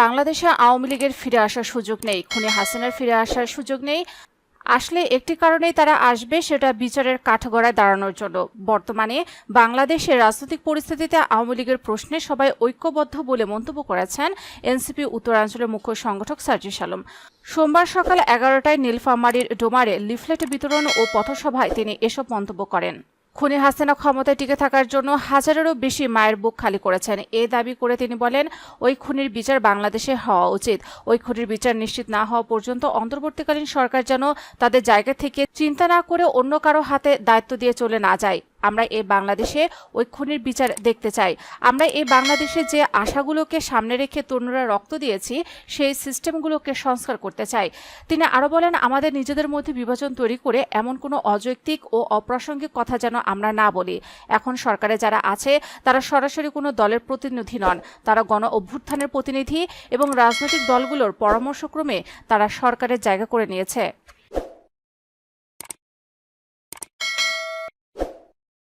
বাংলাদেশে আওয়ামী লীগের ফিরে আসার সুযোগ নেই, খুনি হাসিনার ফিরে আসার সুযোগ নেই। আসলে একটি কারণেই তারা আসবে, সেটা বিচারের কাঠগড়ায় দাঁড়ানোর জন্য। বর্তমানে বাংলাদেশের রাজনৈতিক পরিস্থিতিতে আওয়ামী লীগের প্রশ্নে সবাই ঐক্যবদ্ধ বলে মন্তব্য করেছেন এনসিপি উত্তরাঞ্চলের মুখ্য সংগঠক সার্জিস আলম। সোমবার সকাল 11টায় নীলফামারীর ডোমারে লিফলেট বিতরণ ও পথসভায় তিনি এসব মন্তব্য করেন। খুনি হাসিনা ক্ষমতায় টিকে থাকার জন্য হাজারেরও বেশি মায়ের বুক খালি করেছেন, এ দাবি করে তিনি বলেন, ওই খুনির বিচার বাংলাদেশে হওয়া উচিত। ওই খুনির বিচার নিশ্চিত না হওয়া পর্যন্ত অন্তর্বর্তীকালীন সরকার যেন তাদের জায়গা থেকে চিন্তা না করে অন্য কারো হাতে দায়িত্ব দিয়ে চলে না যায়। আমরা এই বাংলাদেশে ওই খুনির বিচার দেখতে চাই। আমরা এই বাংলাদেশে যে আশাগুলোকে সামনে রেখে তরুণরা রক্ত দিয়েছি, সেই সিস্টেমগুলোকে সংস্কার করতে চাই। তিনি আরও বলেন, আমাদের নিজেদের মধ্যে বিভাজন তৈরি করে এমন কোনো অযৌক্তিক ও অপ্রাসঙ্গিক কথা যেন আমরা না বলি। এখন সরকারে যারা আছে তারা সরাসরি কোনো দলের প্রতিনিধি নন, তারা গণ অভ্যুত্থানের প্রতিনিধি এবং রাজনৈতিক দলগুলোর পরামর্শক্রমে তারা সরকারের জায়গা করে নিয়েছে।